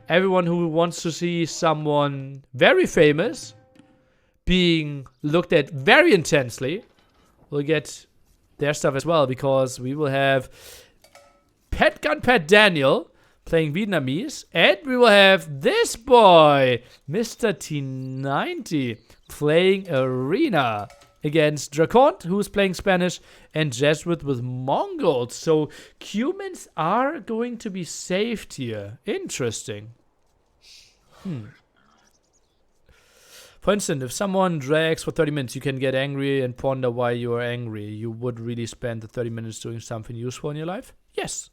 Everyone who wants to see someone very famous being looked at very intensely will get their stuff as well, because we will have Pet Gun Pet Daniel playing Vietnamese, and we will have this boy, Mr. T90, playing Arena against Dracont, who's playing Spanish, and Jesuit with Mongols. So Cumans are going to be saved here. Interesting. For instance, if someone drags for 30 minutes, you can get angry and ponder why you are angry. You would really spend the 30 minutes doing something useful in your life? Yes.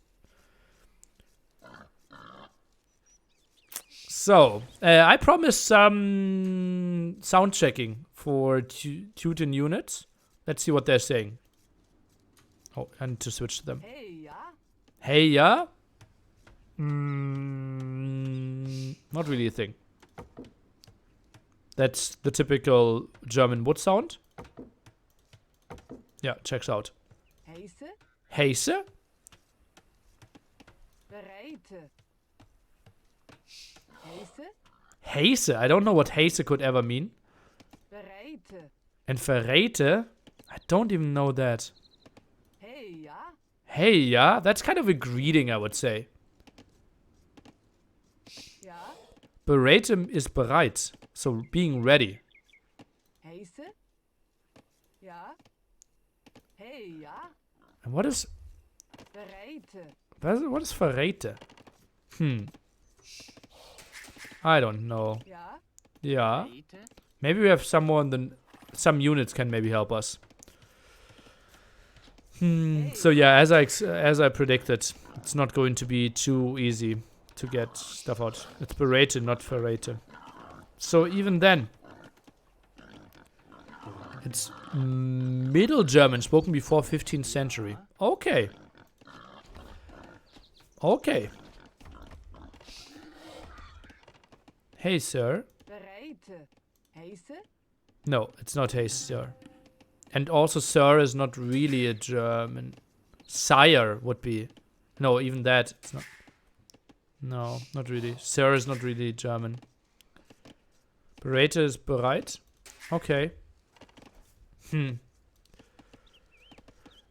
So, I promised some sound checking for Teuton units. Let's see what they're saying. Oh, I need to switch to them. Hey, ja? Hey, yeah? Not really a thing. That's the typical German wood sound. Yeah, checks out. Heise? Heise? Bereite. Heise? Heise? I don't know what Heise could ever mean. Bereite. And Verräte? I don't even know that. Hey, ja? Hey, yeah? That's kind of a greeting, I would say. Ja? Berate is bereit. So, being ready. Heise? Ja? Hey, ja? And what is... Bereite. What is Verräte? I don't know. Ja? Yeah. Maybe we have someone, then some units can maybe help us. So yeah, as I predicted, it's not going to be too easy to get stuff out. It's Berate, not Verräte. So even then, it's Middle German, spoken before 15th century. Okay. Okay. Hey, sir. Bereite. Heise? No, it's not hey, sir. And also, sir is not really a German. Sire would be. No, even that. It's not. No, not really. Sir is not really German. Berate is bereit. Okay.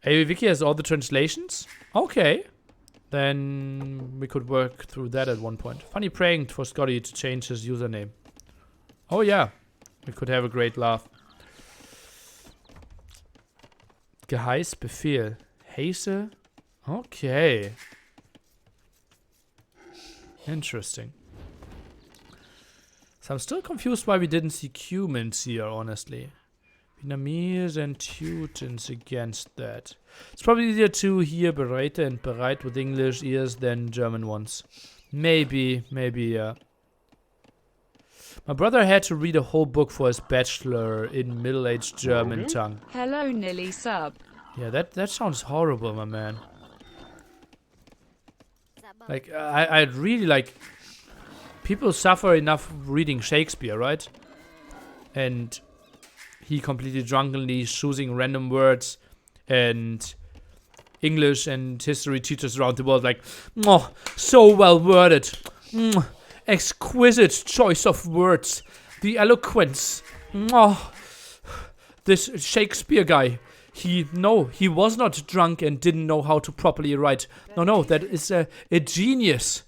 Wiki has all the translations. Okay. Then we could work through that at one point. Funny praying for Scotty to change his username. Oh yeah. We could have a great laugh. Geheiß Befehl. Heise. Okay. Interesting. So I'm still confused why we didn't see Cumans here, honestly. Vietnamese and Teutons against that. It's probably easier to hear Bereite and bereit with English ears than German ones. Maybe, yeah. My brother had to read a whole book for his bachelor in middle-aged German tongue. Hello, Nilly sub. Yeah, that sounds horrible, my man. Like, I'd really like... People suffer enough reading Shakespeare, right? And he completely drunkenly choosing random words, and English and history teachers around the world like, oh, so well worded. Exquisite choice of words. The eloquence. Oh, this Shakespeare guy. He was not drunk and didn't know how to properly write. No, that is a genius.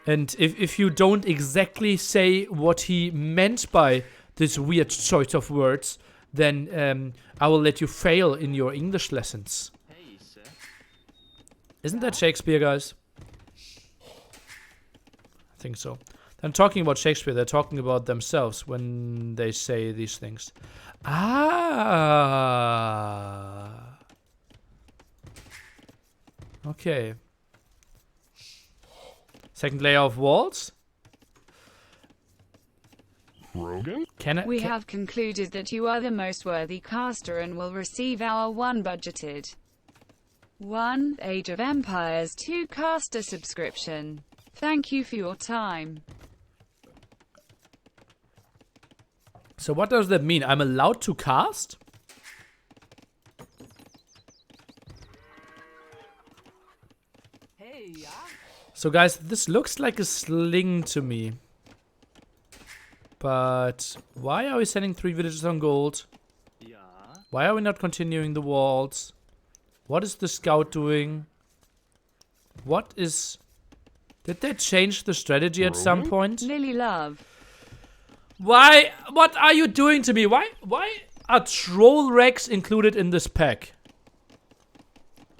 And if you don't exactly say what he meant by this weird choice of words, then I will let you fail in your English lessons. Isn't that Shakespeare, guys? I think so. They're talking about Shakespeare. They're talking about themselves when they say these things. Ah. Okay. Second layer of walls. Rogan? We have concluded that you are the most worthy caster and will receive our 1 budgeted 1 Age of Empires 2 caster subscription. Thank you for your time. So what does that mean? I'm allowed to cast? Hey, ja? So guys, this looks like a sling to me. But why are we sending 3 villagers on gold? Why are we not continuing the walls? What is the scout doing? What is... Did they change the strategy at some point? Lily Love. Why? What are you doing to me? Why are troll wrecks included in this pack?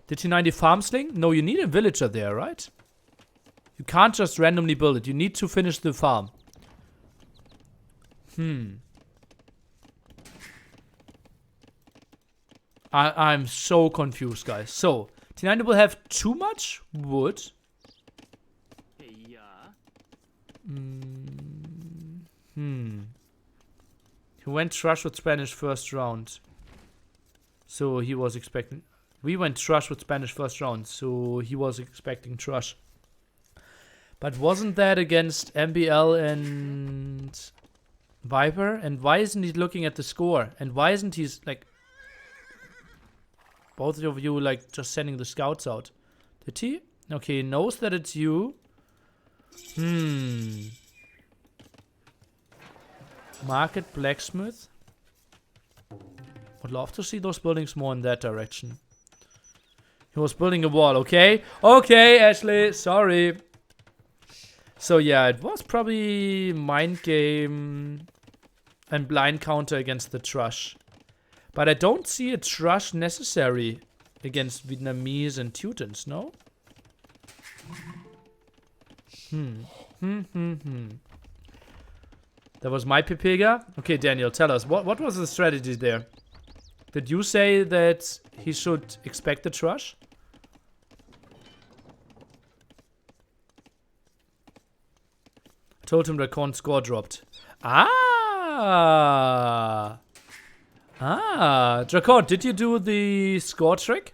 The T90 farm sling? No, you need a villager there, right? You can't just randomly build it. You need to finish the farm. I'm so confused, guys. So, T90 will have too much wood. He went Thrush with Spanish first round. So he was expecting... We went Thrush with Spanish first round. So he was expecting Thrush. But wasn't that against MBL and Viper? And why isn't he looking at the score? And why isn't he like... Both of you like just sending the scouts out? Did he? Okay, he knows that it's you. Market, blacksmith. Would love to see those buildings more in that direction. He was building a wall, okay? Okay, Ashley, sorry. So yeah, it was probably mind game and blind counter against the Thrush. But I don't see a Thrush necessary against Vietnamese and Teutons, no? That was my Pepega? Okay, Daniel, tell us. What was the strategy there? Did you say that he should expect the Thrush? I told him that Korn's score dropped. Drakon, did you do the score trick?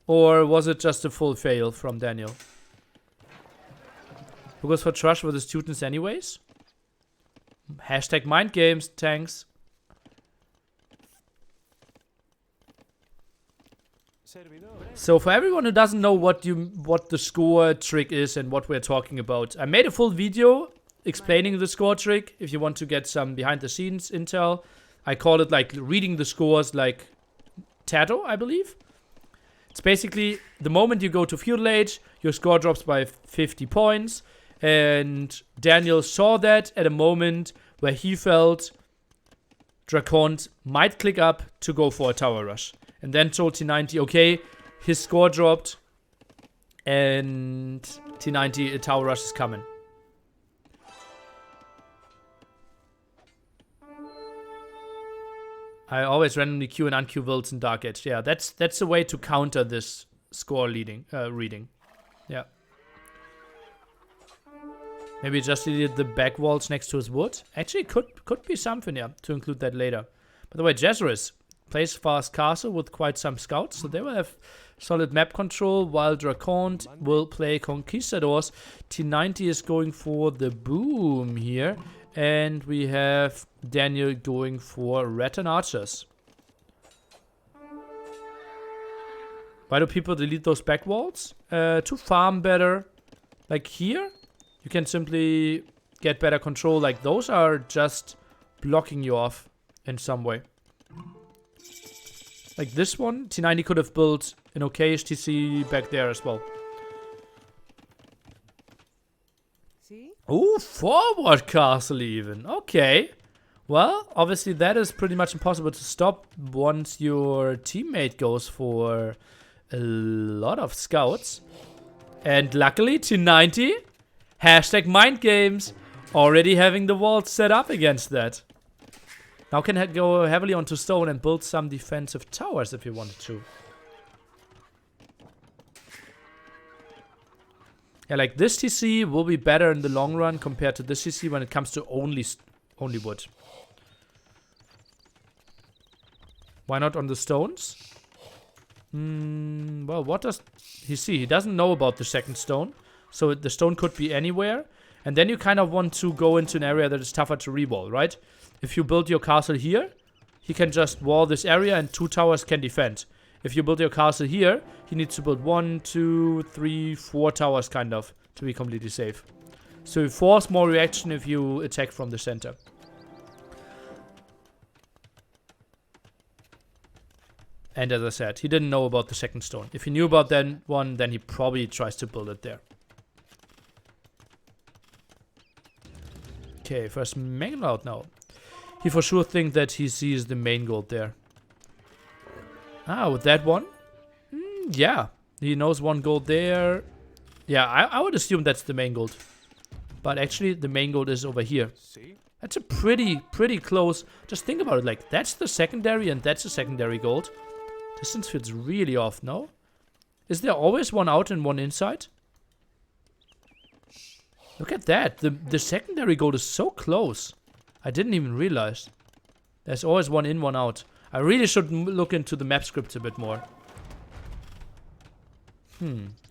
Or was it just a full fail from Daniel? Because for Thrush were the students anyways? Hashtag mind games, tanks. So for everyone who doesn't know what the score trick is and what we're talking about, I made a full video explaining the score trick if you want to get some behind the scenes intel. I call it like reading the scores like Tato, I believe. It's basically the moment you go to feudal age, your score drops by 50 points. And Daniel saw that at a moment where he felt Drakon might click up to go for a tower rush. And then told T90, okay, his score dropped. And T90, a tower rush is coming. I always randomly queue and unqueue builds in Dark Age. Yeah, that's a way to counter this score reading. Yeah. Maybe just deleted the back walls next to his wood. Actually, could be something, yeah, to include that later. By the way, Jezeris plays fast castle with quite some scouts, so they will have solid map control, while Drakon will play conquistadors. T90 is going for the boom here, and we have Daniel going for Rattan archers. Why do people delete those back walls? To farm better. Like here, you can simply get better control. Like those are just blocking you off in some way. Like this one, T90 could have built an okay HTC back there as well. Oh, forward castle even. Okay. Well, obviously that is pretty much impossible to stop once your teammate goes for a lot of scouts. And luckily, T90, hashtag mind games, already having the walls set up against that. Now can go heavily onto stone and build some defensive towers if you wanted to. Yeah, like this TC will be better in the long run compared to this TC when it comes to only wood. Why not on the stones? Well, what does he see? He doesn't know about the second stone. So the stone could be anywhere. And then you kind of want to go into an area that is tougher to re-wall, right? If you build your castle here, he can just wall this area and 2 towers can defend. If you build your castle here, he needs to build 1, 2, 3, 4 towers kind of to be completely safe. So you force more reaction if you attack from the center. And as I said, he didn't know about the second stone. If he knew about that one, then he probably tries to build it there. Okay, first Mangle out now. He for sure thinks that he sees the main gold there. Ah, with that one? Yeah, he knows one gold there. Yeah, I would assume that's the main gold. But actually, the main gold is over here. That's a pretty close. Just think about it, like, that's the secondary and that's the secondary gold. Distance feels really off, no? Is there always one out and one inside? Look at that. The secondary gold is so close. I didn't even realize. There's always one in, one out. I really should look into the map scripts a bit more.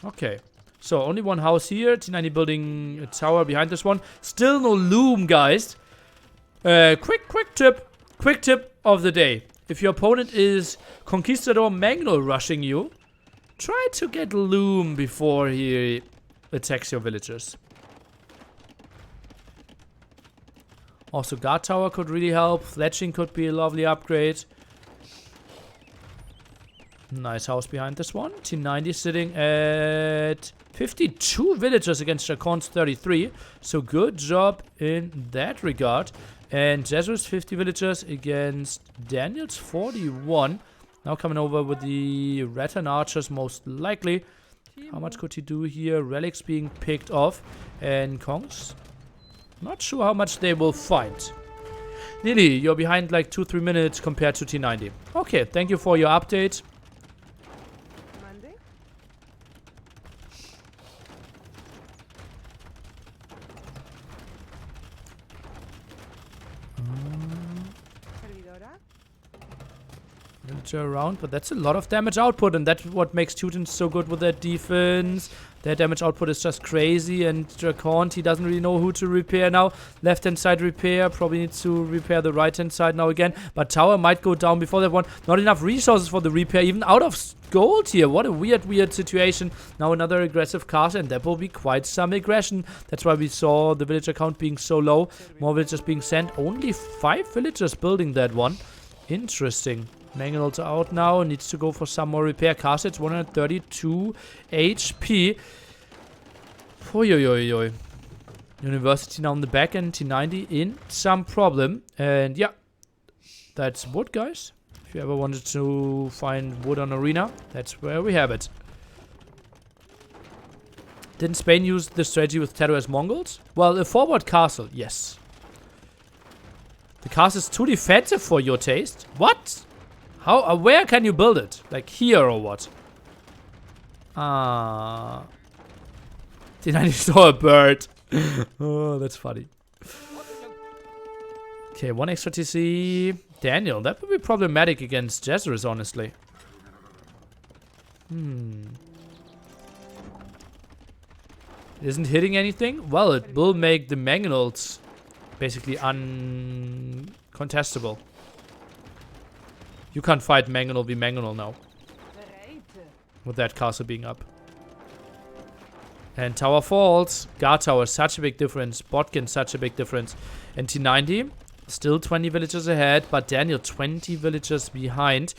Okay. So, only one house here. T90 building a tower behind this one. Still no loom, guys. Quick tip of the day. If your opponent is Conquistador Mangnol rushing you, try to get loom before he attacks your villagers. Also, guard tower could really help. Fletching could be a lovely upgrade. Nice house behind this one. T90 sitting at 52 villagers against Dracon's 33. So good job in that regard. And Jesuit's 50 villagers against Daniel's 41. Now coming over with the Rattan Archers most likely. How much could he do here? Relics being picked off. And Kongs. Not sure how much they will find. Nearly, you're behind like 2-3 minutes compared to T90. Okay, thank you for your update. Around, but that's a lot of damage output, and that's what makes Teutons so good with their defense. Their damage output is just crazy, and Dracon, he doesn't really know who to repair now. Left hand side repair, probably needs to repair the right hand side now again, but tower might go down before that one. Not enough resources for the repair, even out of gold here. What a weird situation. Now another aggressive cast, and that will be quite some aggression. That's why we saw the villager count being so low. More villagers being sent. Only 5 villagers building that one. Interesting. Mangled out now, needs to go for some more repair. Cast 132 HP. Oyoyoyoy. University now in the back end, T90 in some problem. And yeah, that's wood, guys. If you ever wanted to find wood on Arena, that's where we have it. Didn't Spain use the strategy with Terror as Mongols? Well, a forward castle, yes. The castle is too defensive for your taste. What? How? Where can you build it? Like here or what? T90 saw a bird. Oh, that's funny. Okay, one extra TC. Daniel, that would be problematic against Jesuits, honestly. Isn't hitting anything? Well, it will make the Mangonels basically uncontestable. You can't fight Mangonel v Mangonel now. With that castle being up. And tower falls. Guard tower, such a big difference. Botkin, such a big difference. And T90, still 20 villagers ahead, but Daniel 20 villagers behind.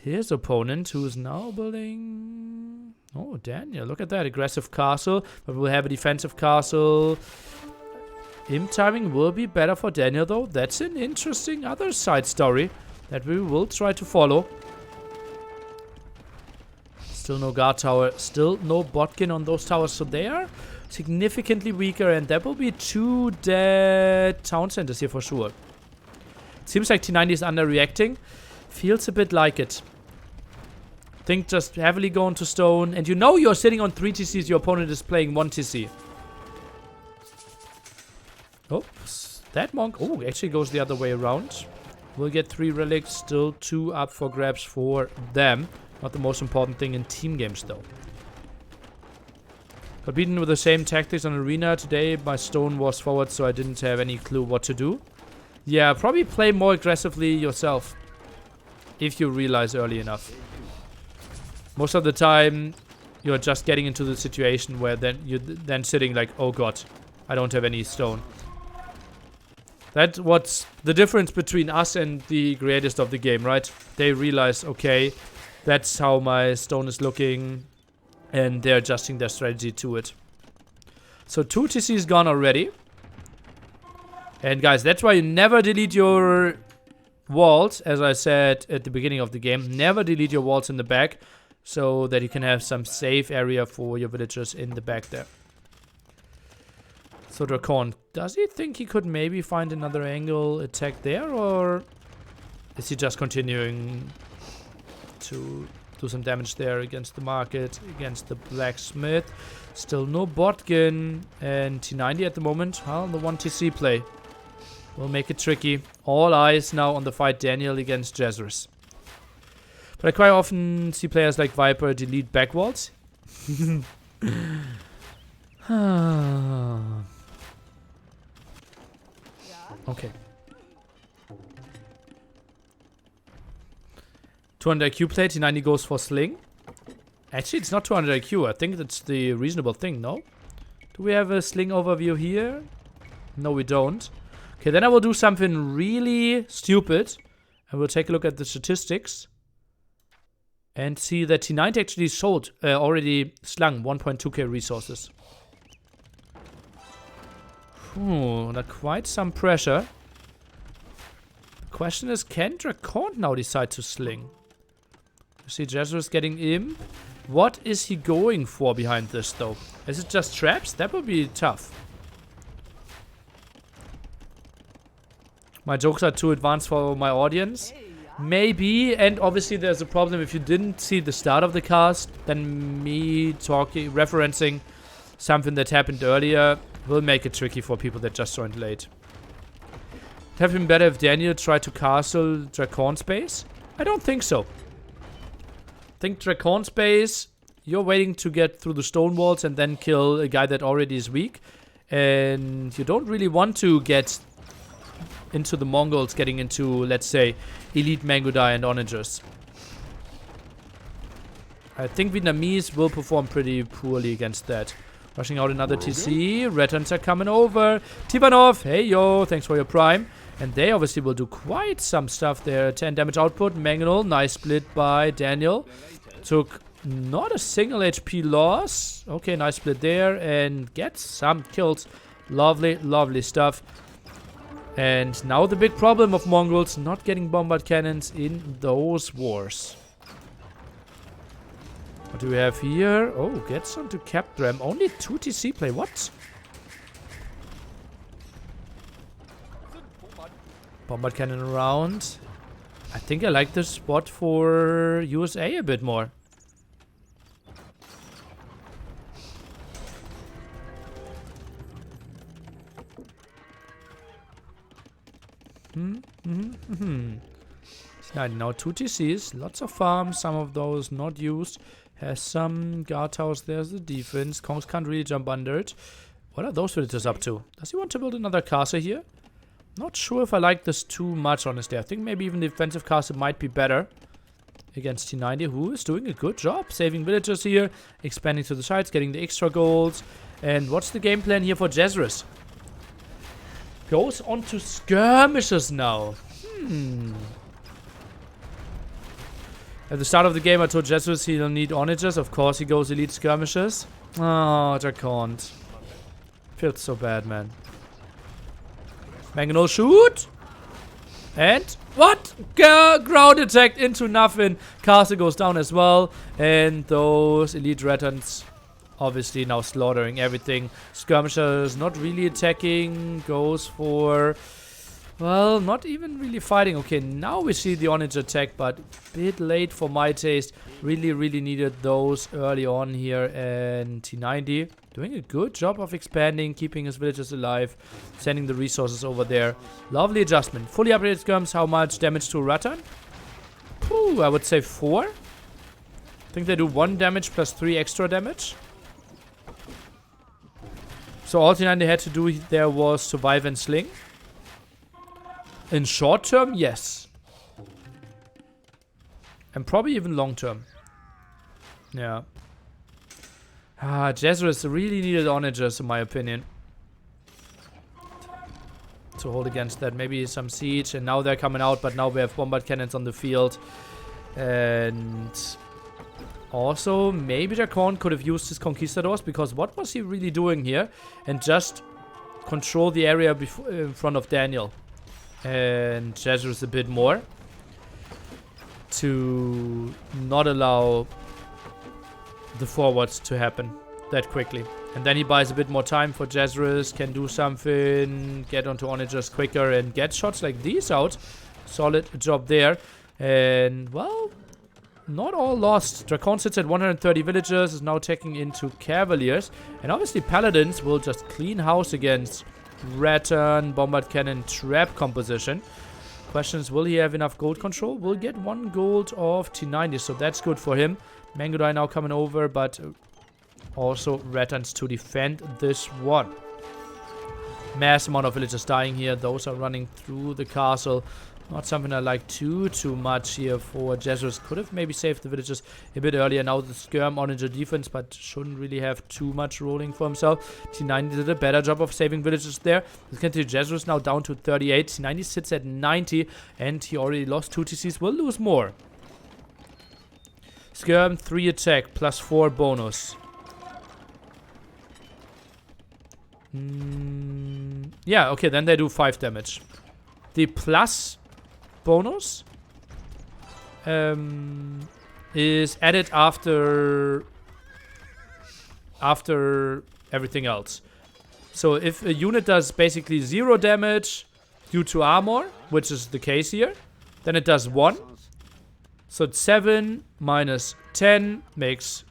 His opponent, who is now building... Oh, Daniel, look at that. Aggressive castle, but we'll have a defensive castle. Imp timing will be better for Daniel, though. That's an interesting other side story that we will try to follow. Still no guard tower. Still no botkin on those towers. So they are significantly weaker. And there will be 2 dead town centers here for sure. Seems like T90 is underreacting. Feels a bit like it. Think just heavily going to stone. And you know you're sitting on 3 TCs. Your opponent is playing 1 TC. Oops. That monk. Oh, actually goes the other way around. We'll get 3 relics, still 2 up for grabs for them. Not the most important thing in team games, though. Got beaten with the same tactics on Arena. Today, my stone was forward, so I didn't have any clue what to do. Yeah, probably play more aggressively yourself. If you realize early enough. Most of the time, you're just getting into the situation where then you're then sitting like, oh god, I don't have any stone. That's what's the difference between us and the creators of the game, right? They realize, okay, that's how my stone is looking, and they're adjusting their strategy to it. So 2 TC is gone already. And guys, that's why you never delete your walls, as I said at the beginning of the game. Never delete your walls in the back, so that you can have some safe area for your villagers in the back there. So Dracon, does he think he could maybe find another angle attack there, or is he just continuing to do some damage there against the market, against the blacksmith? Still no Botkin, and T90 at the moment. Well, the 1 TC play will make it tricky. All eyes now on the fight Daniel against Jezrus. But I quite often see players like Viper delete back walls. Okay. 200 IQ play, T90 goes for sling. Actually, it's not 200 IQ. I think that's the reasonable thing, no? Do we have a sling overview here? No, we don't. Okay, then I will do something really stupid. And we'll take a look at the statistics. And see that T90 actually sold, already slung 1.2k resources. That's quite some pressure. The question is, can Dracon now decide to sling? You see Jezrus getting imp. What is he going for behind this, though? Is it just traps? That would be tough. My jokes are too advanced for my audience. Maybe, and obviously there's a problem if you didn't see the start of the cast, then me talking, referencing something that happened earlier will make it tricky for people that just joined late. It have been better if Daniel tried to castle Dracon space? I don't think so. I think Dracon space, you're waiting to get through the stone walls and then kill a guy that already is weak. And you don't really want to get into the Mongols getting into, let's say, elite Mangudai and Onagers. I think Vietnamese will perform pretty poorly against that. Rushing out another TC. Returns are coming over. Tibanov, hey yo, thanks for your prime. And they obviously will do quite some stuff there. 10 damage output. Mangonel, nice split by Daniel. Took not a single HP loss. Okay, nice split there. And gets some kills. Lovely, lovely stuff. And now the big problem of Mongols not getting bombard cannons in those wars. What do we have here? Oh, gets onto Capdram. Only 2 TC play. What? Bombard cannon around. I think I like this spot for USA a bit more. Now 2 TCs, lots of farms, some of those not used. Has some guard towers, there's the defense. Kongs can't really jump under it. What are those villagers up to? Does he want to build another castle here? Not sure if I like this too much, honestly. I think maybe even the defensive castle might be better against T90, who is doing a good job. Saving villagers here, expanding to the sides, getting the extra golds. And what's the game plan here for Jezrus? Goes on to skirmishes now. At the start of the game, I told Jezrus he'll need onagers. Of course, he goes elite skirmishes. Oh, Dracon. Feels so bad, man. Mangonel shoot. And what? Ground attack into nothing. Castle goes down as well. And those elite returns obviously now slaughtering everything. Skirmishers not really attacking. Goes for... well, not even really fighting. Okay, now we see the onage attack, but a bit late for my taste. Really, really needed those early on here. And T90 doing a good job of expanding, keeping his villagers alive, sending the resources over there. Lovely adjustment. Fully upgraded skirms. How much damage to Rattan? Ooh, I would say 4. I think they do 1 damage plus 3 extra damage. So all T90 had to do there was survive and sling. In short term, yes. And probably even long term. Yeah. Jesuits really needed onagers, in my opinion, to hold against that. Maybe some siege, and now they're coming out, but now we have bombard cannons on the field. And also, maybe Dracon could have used his conquistadors, because what was he really doing here? And just control the area in front of Daniel. And Jesuits a bit more. To not allow the forwards to happen that quickly. And then he buys a bit more time for Jesuits, can do something, get onto onagers quicker, and get shots like these out. Solid job there. And, well, not all lost. Dracon sits at 130 villagers, is now taking into Cavaliers. And obviously Paladins will just clean house against Rattan, Bombard Cannon, Trap composition. Questions, will he have enough gold control? Will get 1 gold of T90, so that's good for him. Mangodai now coming over, but also Rattans to defend this one. Mass amount of villagers dying here. Those are running through the castle. Not something I like too much here for Jesuits. Could have maybe saved the villagers a bit earlier. Now the Skirm onager defense, but shouldn't really have too much rolling for himself. T90 did a better job of saving villagers there. Let's get to Jesuits now down to 38. T90 sits at 90, and he already lost 2 TCs. Will lose more. Skirm 3 attack plus 4 bonus. Yeah, okay, then they do 5 damage. The plus bonus is added after everything else. So if a unit does basically 0 damage due to armor, which is the case here, then it does 1. So it's 7 minus 10 makes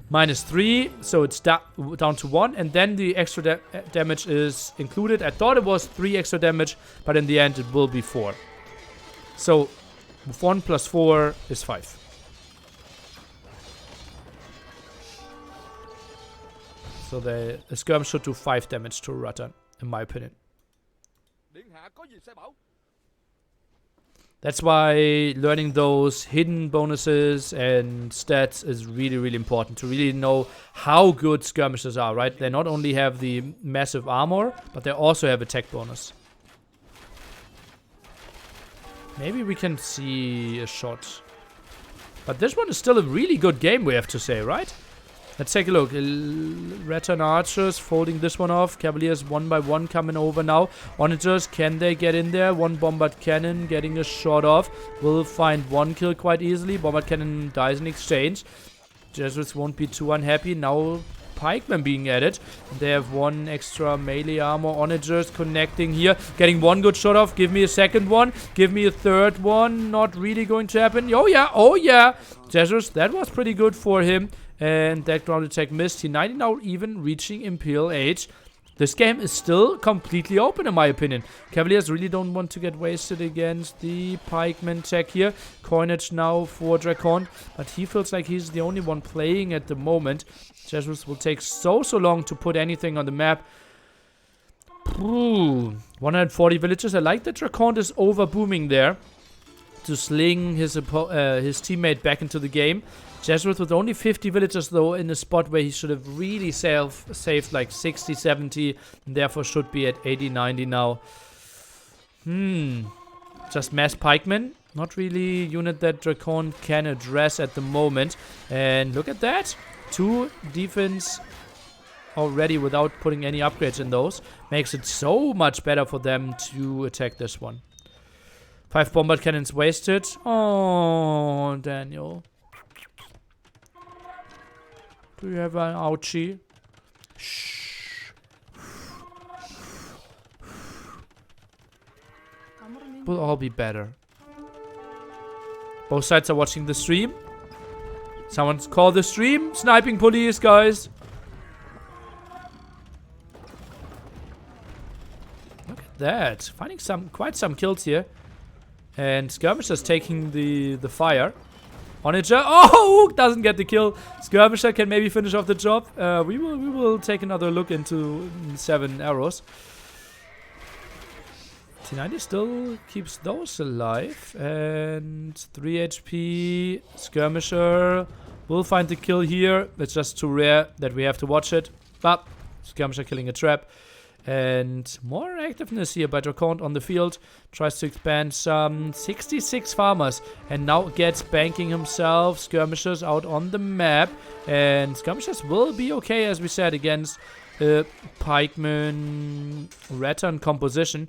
minus 3, so it's down to 1, and then the extra damage is included. I thought it was 3 extra damage, but in the end it will be 4. So 1 plus 4 is 5. So the Skirm should do 5 damage to Rattan, in my opinion. That's why learning those hidden bonuses and stats is really, really important. To really know how good skirmishers are, right? They not only have the massive armor, but they also have attack bonus. Maybe we can see a shot. But this one is still a really good game, we have to say, right? Let's take a look. Rattan archers folding this one off. Cavaliers 1 by 1 coming over now. Onagers, can they get in there? 1 bombard cannon getting a shot off. Will find 1 kill quite easily. Bombard cannon dies in exchange. Jesuits won't be too unhappy. Now pikemen being added. They have 1 extra melee armor. Onagers connecting here. Getting 1 good shot off. Give me a second one. Give me a third one. Not really going to happen. Oh yeah, oh yeah. Jesuits, that was pretty good for him. And that ground attack missed. T90 now even reaching Imperial Age. This game is still completely open, in my opinion. Cavaliers really don't want to get wasted against the pikeman tech here. Coinage now for Dracon, but he feels like he's the only one playing at the moment. Jesuits will take so long to put anything on the map. Ooh, 140 villages. I like that Dracon is over booming there to sling his teammate back into the game. Jesuits with only 50 villagers, though, in a spot where he should have really saved like 60, 70, and therefore should be at 80, 90 now. Just mass pikemen. Not really unit that Dracon can address at the moment. And look at that. 2 defense already without putting any upgrades in those. Makes it so much better for them to attack this one. 5 bombard cannons wasted. Oh, Daniel. Do you have an ouchie? Shh. Will all be better. Both sides are watching the stream. Someone's called the stream. Sniping police, guys. Look at that. Finding quite some kills here. And Skirmisher's taking the fire. Onager, oh, doesn't get the kill. Skirmisher can maybe finish off the job. We will take another look into 7 arrows. T90 still keeps those alive. And 3 HP. Skirmisher We'll find the kill here. It's just too rare that we have to watch it. But skirmisher killing a trap. And more activeness here by Dracont on the field. Tries to expand some 66 farmers. And now gets banking himself. Skirmishers out on the map. And skirmishers will be okay, as we said, against pikeman rattan composition.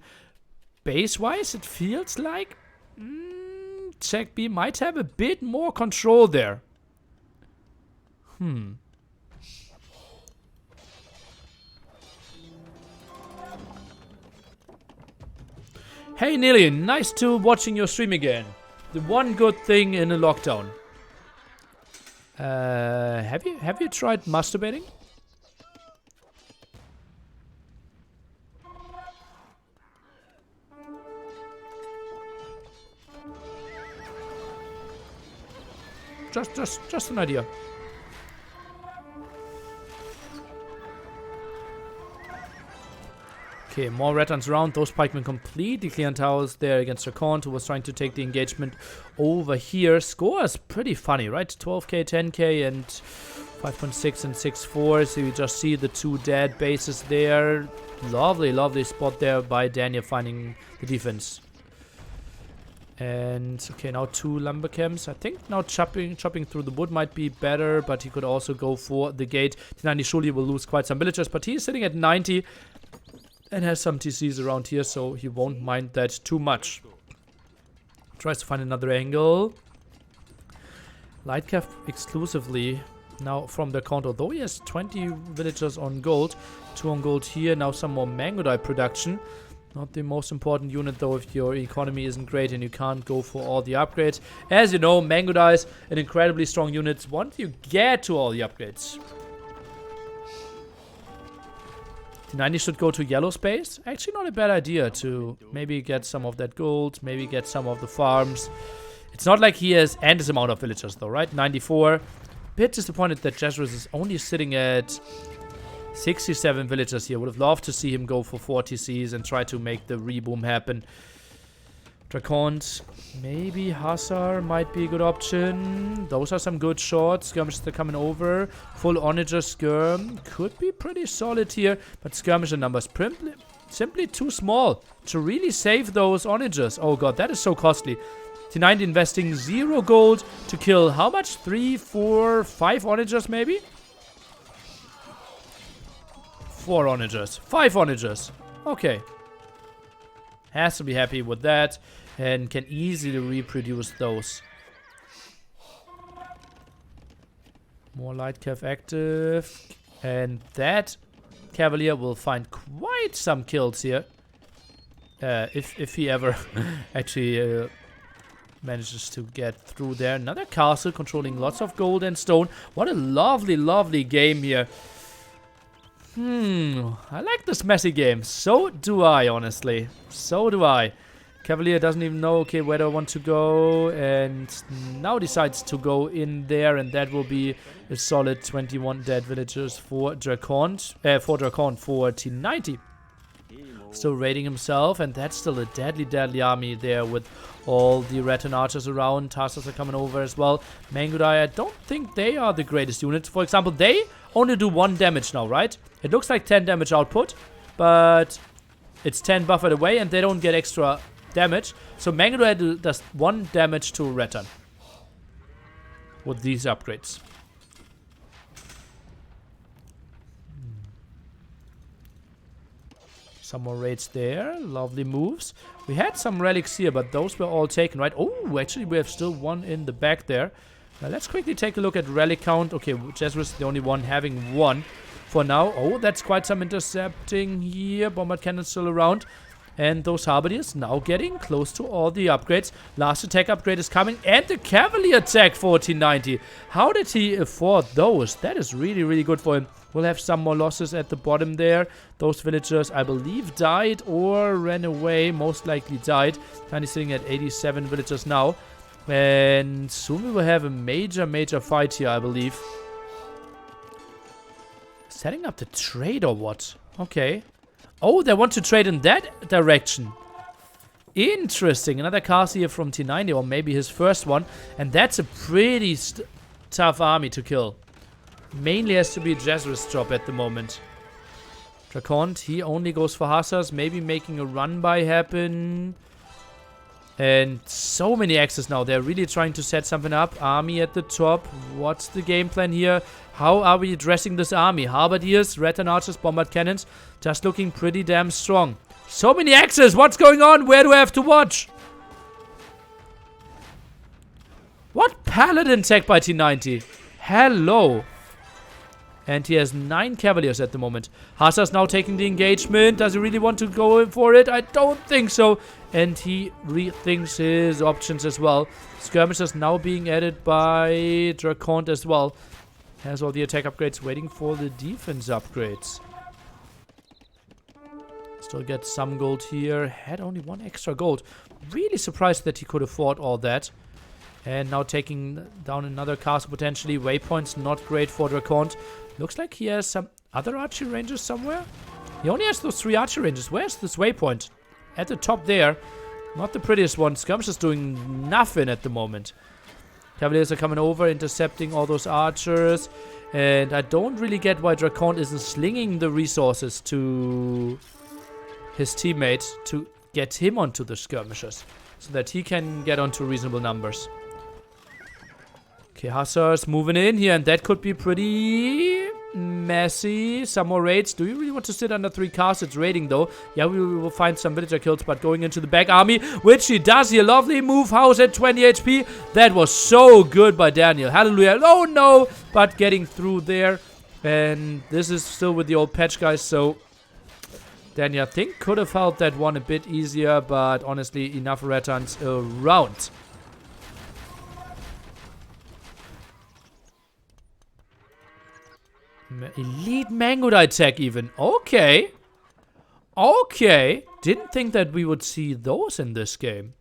Base-wise, it feels like Check B might have a bit more control there. Hey Nillian, nice to watching your stream again. The one good thing in a lockdown. Have you tried masturbating? Just an idea. Okay, more Rattans around. Those pikemen completely clearing towers there against Dracont, who was trying to take the engagement over here. Score is pretty funny, right? 12k, 10k, and 5.6 and 6.4. So you just see the two dead bases there. Lovely, lovely spot there by Daniel finding the defense. And okay, now 2 lumber camps. I think now chopping through the wood might be better, but he could also go for the gate. T90 surely will lose quite some villagers, but he's sitting at 90 and has some TCs around here, so he won't mind that too much. Tries to find another angle. Lightcap exclusively now from the count, although he has 20 villagers on gold. 2 on gold here. Now some more mango dye production. Not the most important unit though if your economy isn't great and you can't go for all the upgrades. As you know, mango dye is an incredibly strong unit once you get to all the upgrades. T90 should go to yellow space. Actually not a bad idea to maybe get some of that gold, maybe get some of the farms. It's not like he has endless amount of villagers though, right? 94. Bit disappointed that Jesuit is only sitting at 67 villagers here. Would have loved to see him go for 40 Cs and try to make the reboom happen. Dracont, maybe Hussar might be a good option. Those are some good shots. Skirmishers are coming over. Full Onager Skirm could be pretty solid here, but skirmisher numbers simply too small to really save those Onagers. Oh god, that is so costly. T90 investing 0 gold to kill how much? 3, 4, 5 Onagers maybe? 4 Onagers. 5 Onagers. Okay. Has to be happy with that. And can easily reproduce those. More light cav active. And that Cavalier will find quite some kills here. If he ever actually manages to get through there. Another castle controlling lots of gold and stone. What a lovely, lovely game here. I like this messy game. So do I, honestly. So do I. Cavalier doesn't even know, okay, where do I want to go, and now decides to go in there, and that will be a solid 21 dead villagers for Dracont, for T90. Still raiding himself, and that's still a deadly, deadly army there with all the Rattan archers around. Tarsus are coming over as well. Mangudai, I don't think they are the greatest units. For example, they only do 1 damage now, right? It looks like 10 damage output, but it's 10 buffered away, and they don't get extra damage. So Mangudai does 1 damage to Rattan with these upgrades. Some more raids there. Lovely moves. We had some relics here, but those were all taken, right? Oh, actually, we have still 1 in the back there. Now, let's quickly take a look at relic count. Okay, Jesuit is the only one having 1 for now. Oh, that's quite some intercepting here. Bombard cannon still around. And those Harbidiers now getting close to all the upgrades. Last attack upgrade is coming. And the Cavalier attack for T90. How did he afford those? That is really, really good for him. We'll have some more losses at the bottom there. Those villagers, I believe, died or ran away. Most likely died. Tiny sitting at 87 villagers now. And soon we will have a major, major fight here, I believe. Setting up the trade or what? Okay. Oh, they want to trade in that direction. Interesting. Another castle here from T90, or maybe his first one. And that's a pretty tough army to kill. Mainly has to be Jezreel's job at the moment. Dracont, he only goes for Hussars, maybe making a run by happen. And so many axes now. They're really trying to set something up. Army at the top. What's the game plan here? How are we addressing this army? Halberdiers, Rattan archers, bombard cannons. Just looking pretty damn strong. So many axes. What's going on? Where do I have to watch? What paladin tech by T90? Hello. And he has 9 cavaliers at the moment. Hussar's now taking the engagement. Does he really want to go in for it? I don't think so. And he rethinks his options as well. Skirmishers now being added by Dracont as well. Has all the attack upgrades, waiting for the defense upgrades. Still gets some gold here. Had only 1 extra gold. Really surprised that he could afford all that. And now taking down another castle potentially. Waypoints not great for Dracont. Looks like he has some other archery ranges somewhere. He only has those 3 archery ranges. Where's this waypoint? At the top there. Not the prettiest one. Skirmish is doing nothing at the moment. Cavaliers are coming over, intercepting all those archers. And I don't really get why Dracont isn't slinging the resources to his teammate to get him onto the skirmishers. So that he can get onto reasonable numbers. Okay, Hussars moving in here, and that could be pretty messy. Some more raids. Do you really want to sit under 3 castles raiding, though? Yeah, we will find some villager kills, but going into the back army, which he does here. Lovely move, house at 20 HP. That was so good by Daniel. Hallelujah. Oh, no! But getting through there. And this is still with the old patch, guys, so Daniel, I think, could have held that one a bit easier, but honestly, enough Rattans around. Elite Mangodite tech even. Okay. Okay. Didn't think that we would see those in this game.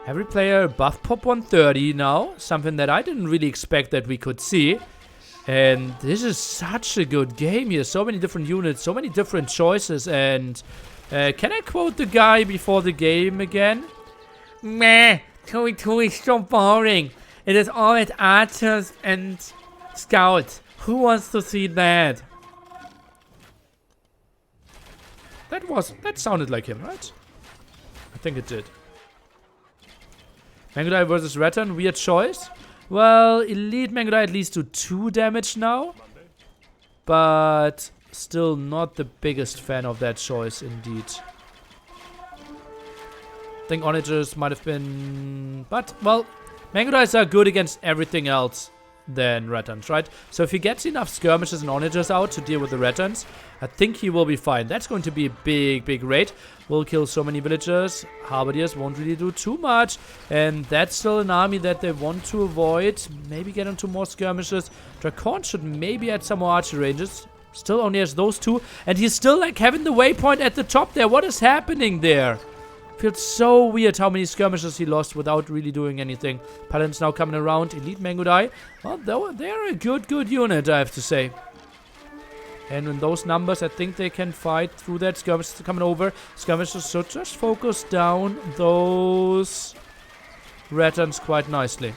Every player buff pop 130 now. Something that I didn't really expect that we could see. And this is such a good game here. So many different units. So many different choices. And can I quote the guy before the game again? Meh. 2v2 is so boring. It is always archers and scouts. Who wants to see that? That sounded like him, right? I think it did. Mangodite versus Rattan, weird choice. Well, Elite Mangodite leads to 2 damage now. But still not the biggest fan of that choice indeed. I think Onagers might have been... But, well, Mangodites are good against everything else than Rattans, right? So if he gets enough skirmishes and onagers out to deal with the Rattans, I think he will be fine. That's going to be a big, big raid. Will kill so many villagers. Halberdiers won't really do too much. And that's still an army that they want to avoid. Maybe get into more skirmishes. Dracont should maybe add some more archery ranges. Still only has those 2. And he's still like having the waypoint at the top there. What is happening there? Feels so weird how many skirmishes he lost without really doing anything. Paladins now coming around. Elite Mangodai. Well, they're a good unit, I have to say. And in those numbers, I think they can fight through that. Skirmishes coming over. Skirmishes should just focus down those Rattans quite nicely.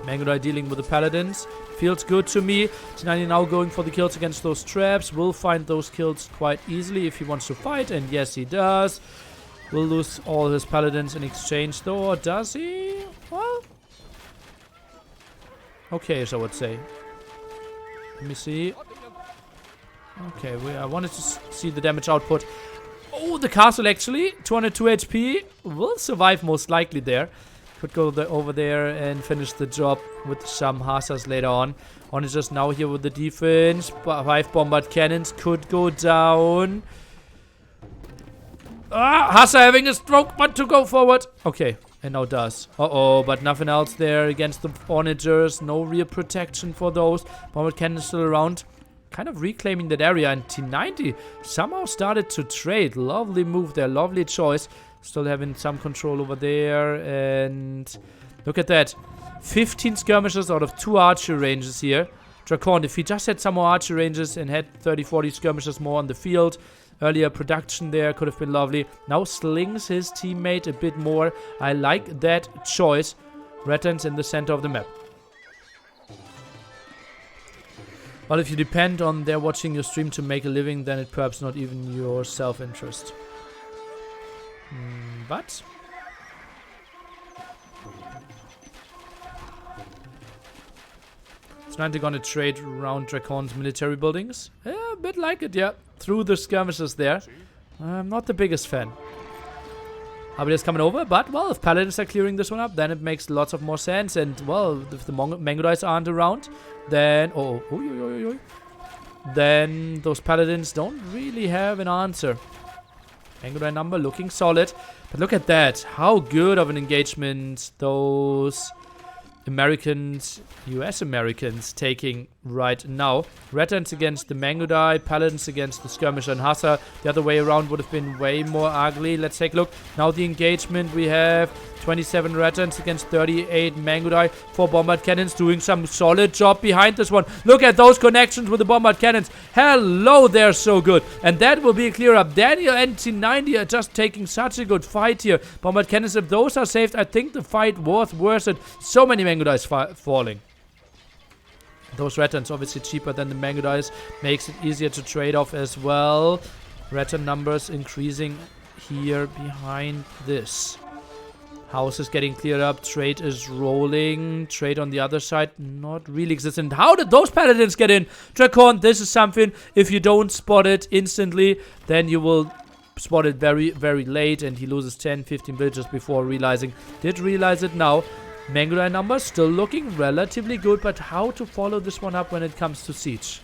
Mangodai dealing with the Paladins. Feels good to me. T90 now going for the kills against those traps. Will find those kills quite easily if he wants to fight. And yes, he does. Will lose all his paladins in exchange though, or does he? Well, okay, so I would say. Let me see. Okay, I wanted to see the damage output. Oh, the castle actually, 202 HP, will survive most likely there. Could go over there and finish the job with some Hussars later on. Onagers now here with the defense. 5 bombard cannons could go down. Hussar having a stroke, but to go forward. Okay, and now does. Uh-oh, but nothing else there against the Onagers. No real protection for those. Bombard cannon still around. Kind of reclaiming that area. And T90 somehow started to trade. Lovely move there, lovely choice. Still having some control over there. And look at that. 15 skirmishes out of 2 archery ranges here. Dracont, if he just had some more archery ranges and had 30-40 skirmishes more on the field, earlier production there could have been lovely. Now slings his teammate a bit more. I like that choice. Rettans in the center of the map. Well, if you depend on their watching your stream to make a living, then it's perhaps not even your self-interest. But... T90 gonna trade around Dracon's military buildings. Yeah, a bit like it, yeah. Through the skirmishes there. I'm not the biggest fan. Habadiers coming over, but, well, if Paladins are clearing this one up, then it makes lots of more sense. And, well, if the Mangudais aren't around, then... Then those Paladins don't really have an answer. Mangudai number looking solid. But look at that. How good of an engagement those Americans, US Americans, taking right now. Rettans against the Mangudai, Paladins against the Skirmisher and Hussar. The other way around would have been way more ugly. Let's take a look. Now the engagement, we have 27 Rettans against 38 Mangudai. 4 Bombard Cannons doing some solid job behind this one. Look at those connections with the Bombard Cannons. Hello, they're so good. And that will be a clear up. Daniel and T90 are just taking such a good fight here. Bombard Cannons, if those are saved, I think the fight was worth it. So many Mangudais falling. Those Rettans obviously cheaper than the Mangudais. Makes it easier to trade off as well. Rettan numbers increasing here behind this. House is getting cleared up. Trade is rolling. Trade on the other side not really existent. How did those Paladins get in? Drakon, this is something. If you don't spot it instantly, then you will spot it very, very late. And he loses 10, 15 villages before realizing. Did realize it now. Mangudai numbers still looking relatively good, but how to follow this one up when it comes to siege?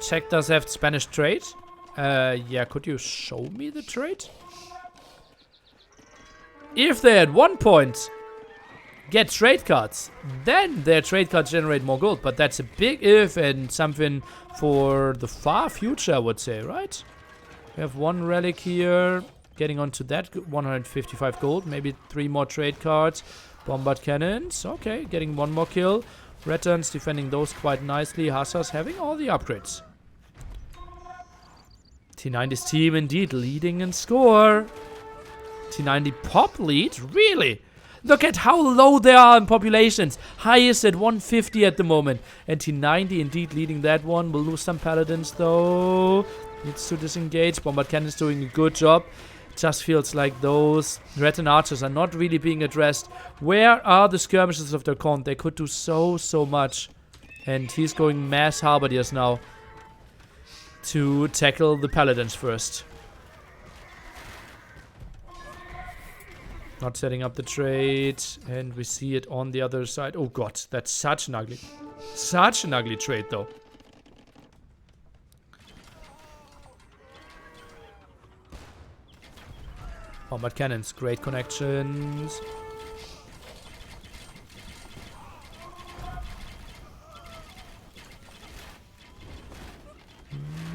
Czech does have Spanish trade. Yeah, could you show me the trade? If they at one point get trade cards, then their trade cards generate more gold. But that's a big if and something for the far future, I would say, right? We have one relic here. Getting onto that, 155 gold. Maybe 3 more trade cards. Bombard cannons. Okay, getting 1 more kill. Rettans defending those quite nicely. Hussars having all the upgrades. T90's team indeed leading in score. T90 pop lead? Really? Look at how low they are in populations. Highest at 150 at the moment. And T90 indeed leading that one. Will lose some Paladins though. Needs to disengage. Bombard Cannon's doing a good job. Just feels like those Rettan Archers are not really being addressed. Where are the skirmishes of Drakon? They could do so much. And he's going mass Halberdiers now to tackle the Paladins first. Not setting up the trade, and we see it on the other side. Oh god, that's such an ugly trade though. Bombard cannons, great connections.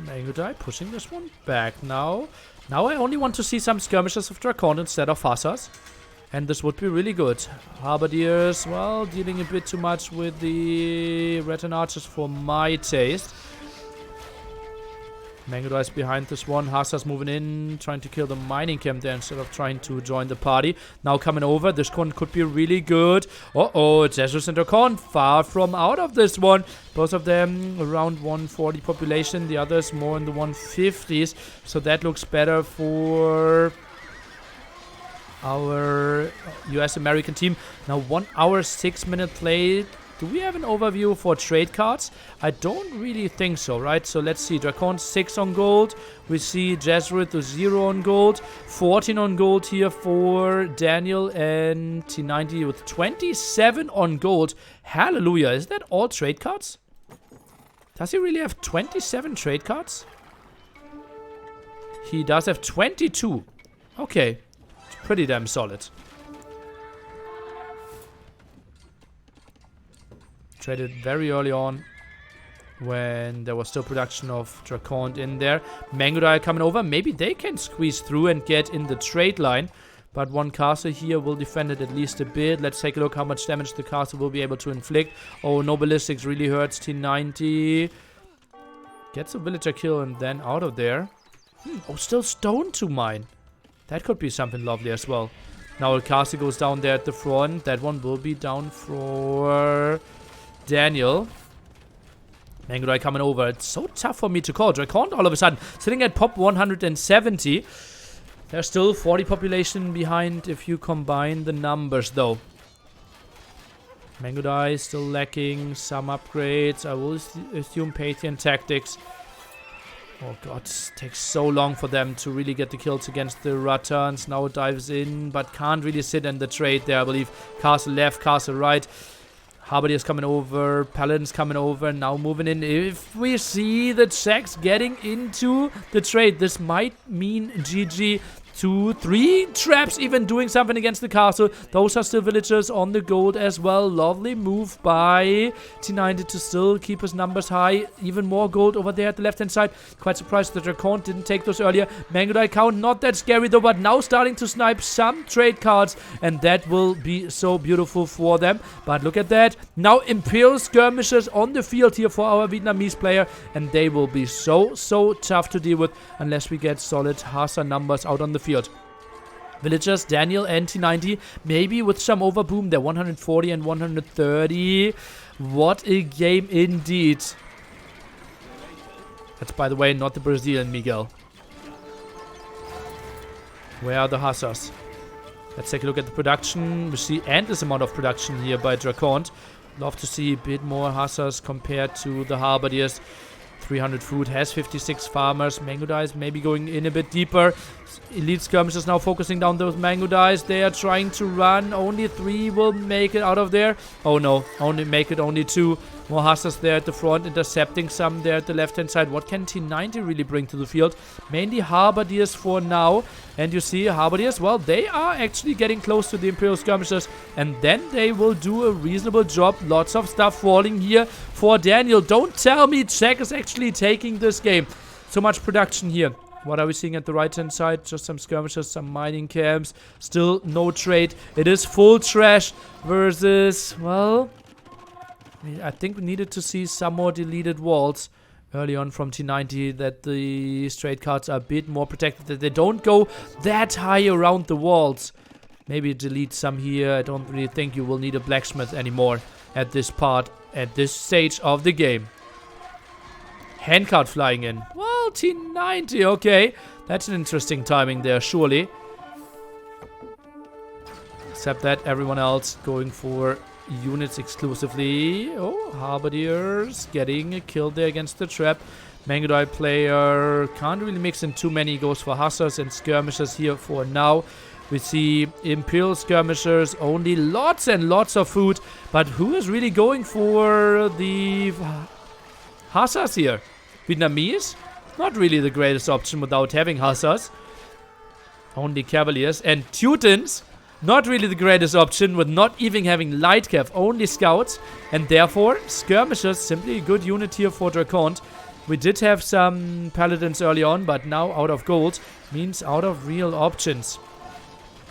Mangudai pushing this one back now. Now I only want to see some skirmishes of Drakon instead of Hussars. And this would be really good. Halberdiers, well, dealing a bit too much with the Rettan Archers for my taste. Mangudai is behind this one. Hussars moving in, trying to kill the mining camp there instead of trying to join the party. Now coming over. This one could be really good. Uh-oh, Jesus and Drakon far from out of this one. Both of them around 140 population. The others more in the 150s. So that looks better for our US-American team. Now 1 hour, 6 minute play. Do we have an overview for trade cards? I don't really think so, right? So let's see. Drakon 6 on gold. We see Jesuit with 0 on gold. 14 on gold here for Daniel and T90 with 27 on gold. Hallelujah. Is that all trade cards? Does he really have 27 trade cards? He does have 22. Okay. Pretty damn solid. Traded very early on when there was still production of Drakon in there. Mangudai coming over. Maybe they can squeeze through and get in the trade line. But one castle here will defend it at least a bit. Let's take a look how much damage the castle will be able to inflict. Oh, no ballistics really hurts T90. Gets a villager kill and then out of there. Oh, still stone to mine. That could be something lovely as well. Now El Castle goes down there at the front. That one will be down for Daniel. Mangudai coming over. It's so tough for me to call. Dracont all of a sudden sitting at pop 170. There's still 40 population behind if you combine the numbers though. Mangudai still lacking some upgrades. I will assume Pathian tactics. Oh god, it takes so long for them to really get the kills against the Rattans. Now dives in, but can't really sit in the trade there, I believe. Castle left, castle right. Harbadier's coming over, Paladin's coming over, now moving in. If we see the Czechs getting into the trade, this might mean GG. 2, 3 traps even doing something against the castle. Those are still villagers on the gold as well. Lovely move by T90 to still keep his numbers high. Even more gold over there at the left hand side. Quite surprised that Dracon didn't take those earlier. Mangudai count not that scary though, but now starting to snipe some trade cards, and that will be so beautiful for them. But look at that. Now Imperial skirmishers on the field here for our Vietnamese player, and they will be so tough to deal with unless we get solid Hasa numbers out on the field. Villagers, Daniel and T90, maybe with some overboom. They're 140 and 130. What a game indeed. That's, by the way, not the Brazilian Miguel. Where are the Hussars? Let's take a look at the production. We see endless amount of production here by Dracont. Love to see a bit more Hussars compared to the Harbadiers. 300 food, has 56 farmers. Mangudai is maybe going in a bit deeper. Elite skirmishers now focusing down those Mangudais. They are trying to run. Only 3 will make it out of there. Oh no, only 2. More Hussars there at the front, intercepting some there at the left-hand side. What can T90 really bring to the field? Mainly Harbadiers for now. And you see Harbadiers, well, they are actually getting close to the Imperial Skirmishers. And then they will do a reasonable job. Lots of stuff falling here for Daniel. Don't tell me Czech is actually taking this game. So much production here. What are we seeing at the right-hand side? Just some skirmishers, some mining camps. Still no trade. It is full trash versus, well, I think we needed to see some more deleted walls early on from T90, that the trade cards are a bit more protected, that they don't go that high around the walls. Maybe delete some here. I don't really think you will need a blacksmith anymore at this stage of the game. Handcart flying in. Well, T90, okay. That's an interesting timing there, surely. Except that everyone else going for units exclusively. Oh, Harbadiers getting a kill there against the trap. Mangudai player can't really mix in too many. Goes for Hussars and skirmishers here for now. We see Imperial skirmishers, only lots and lots of food. But who is really going for the Hussars here? Vietnamese? Not really the greatest option without having Hussars. Only Cavaliers. And Teutons, not really the greatest option with not even having light cav, only scouts. And therefore, skirmishers, simply a good unit here for Dracont. We did have some paladins early on, but now out of gold means out of real options.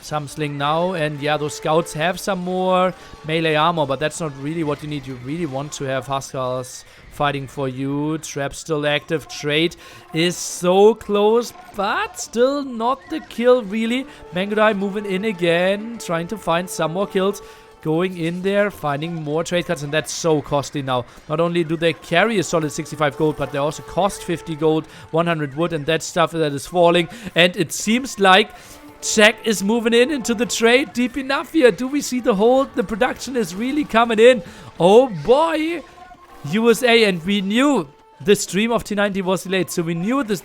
Some sling now, and yeah, those scouts have some more melee armor, but that's not really what you need. You really want to have Huskars fighting for you. Trap still active. Trade is so close, but still not the kill, really. Mangudai moving in again, trying to find some more kills. Going in there, finding more trade cards, and that's so costly now. Not only do they carry a solid 65 gold, but they also cost 50 gold, 100 wood, and that stuff that is falling. And it seems like Czech is moving into the trade deep enough here. Do we see the hold? The production is really coming in. Oh boy! USA, and we knew the stream of T90 was delayed, so we knew the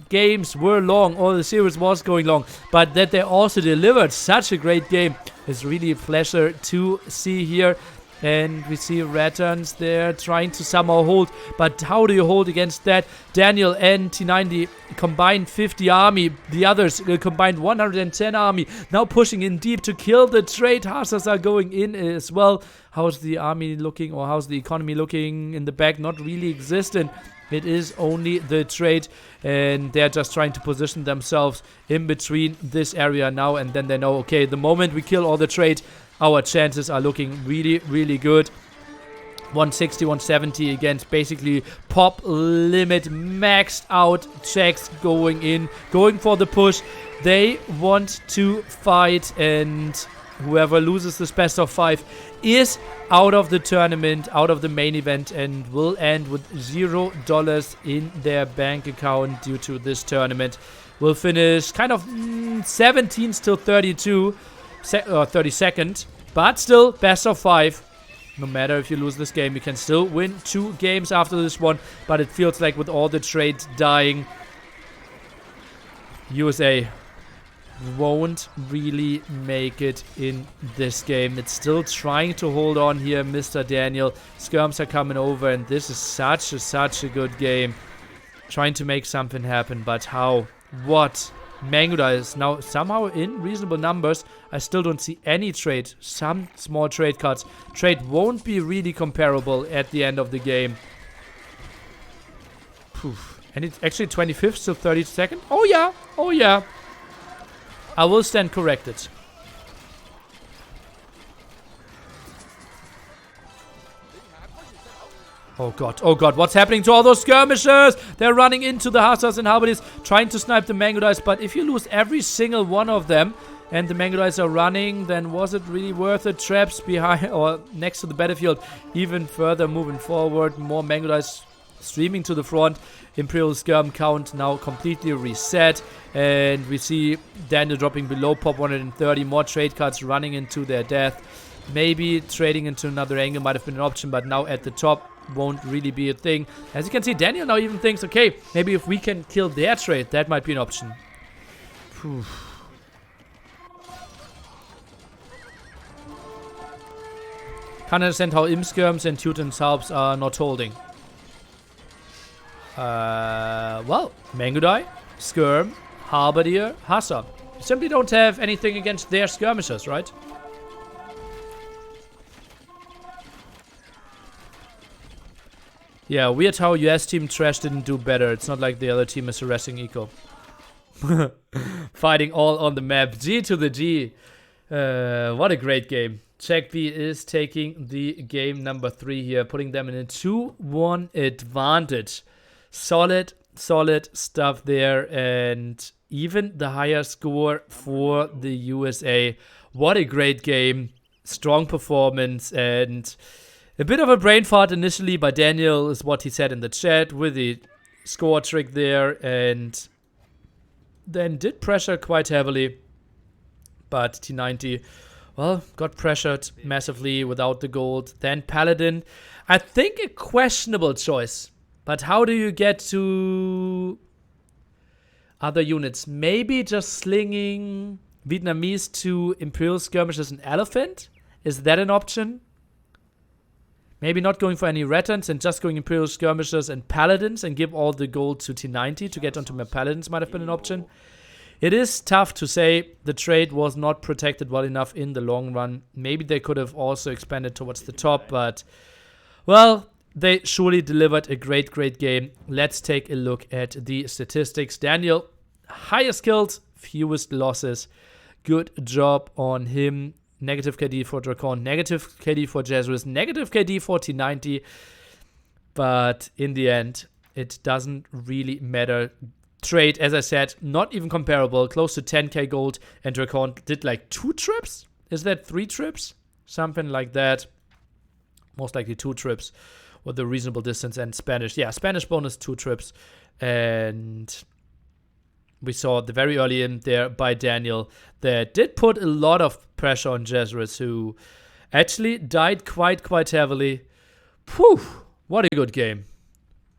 games were long, or the series was going long, but that they also delivered such a great game is really a pleasure to see here. And we see Rattans there trying to somehow hold, but how do you hold against that? Daniel and T90 combined 50 army, the others combined 110 army, now pushing in deep to kill the trade. Hussars are going in as well. How's the army looking, or how's the economy looking in the back? Not really existent. It is only the trade, and they're just trying to position themselves in between this area now, and then they know, okay, the moment we kill all the trade, our chances are looking really, really good. 160, 170 against basically pop limit, maxed out checks going in, going for the push. They want to fight, and whoever loses this best of 5 is out of the tournament, out of the main event, and will end with $0 in their bank account due to this tournament. Will finish kind of 17th till 32, or 32nd, but still best of 5. No matter if you lose this game, you can still win 2 games after this one. But it feels like with all the trades dying, USA won't really make it in this game. It's still trying to hold on here, Mr. Daniel. Skirms are coming over, and this is such a good game. Trying to make something happen, but how? What? Manguda is now somehow in reasonable numbers. I still don't see any trade. Some small trade cuts. Trade won't be really comparable at the end of the game. Poof. And it's actually 25th to 32nd. Oh yeah. Oh yeah. I will stand corrected. Oh god, what's happening to all those skirmishers? They're running into the hussars and halberdiers, trying to snipe the mango dice, but if you lose every single one of them, and the mango dice are running, then was it really worth it? Traps behind, or next to the battlefield, even further moving forward, more mango dice streaming to the front. Imperial skirm count now completely reset, and we see Daniel dropping below pop 130, more trade cards running into their death. Maybe trading into another angle might have been an option, but now at the top won't really be a thing. As you can see, Daniel now even thinks, okay, maybe if we can kill their trade, that might be an option. Whew. Can't understand how Imskirms and Teuton's Halbs are not holding. Well, Mangudai, Skirm, Halberdier, Hussar. You simply don't have anything against their skirmishers, right? Yeah, weird how US Team Trash didn't do better. It's not like the other team is harassing Eco. Fighting all on the map. G to the G. What a great game. Czech B is taking the game number 3 here, putting them in a 2-1 advantage. Solid stuff there, and even the higher score for the USA. What a great game. Strong performance, and a bit of a brain fart initially by Daniel is what he said in the chat with the score trick there, and then did pressure quite heavily. But T90, well, got pressured massively without the gold. Then Paladin, I think a questionable choice. But how do you get to other units? Maybe just slinging Vietnamese to Imperial Skirmishers and Elephant? Is that an option? Maybe not going for any Rettans and just going Imperial Skirmishers and Paladins and give all the gold to T90 to get onto my Paladins might have been an option. It is tough to say. The trade was not protected well enough in the long run. Maybe they could have also expanded towards the top, but, well, they surely delivered a great game. Let's take a look at the statistics. Daniel, highest kills, fewest losses. Good job on him. Negative KD for Drakon, negative KD for Jesuits, negative KD for T90. But in the end, it doesn't really matter. Trade, as I said, not even comparable. Close to 10k gold, and Drakon did like 2 trips? Is that 3 trips? Something like that. Most likely 2 trips with a reasonable distance. And Spanish, yeah, Spanish bonus 2 trips. And we saw the very early in there by Daniel that did put a lot of pressure on Jesuits, who actually died quite heavily. Whew, what a good game.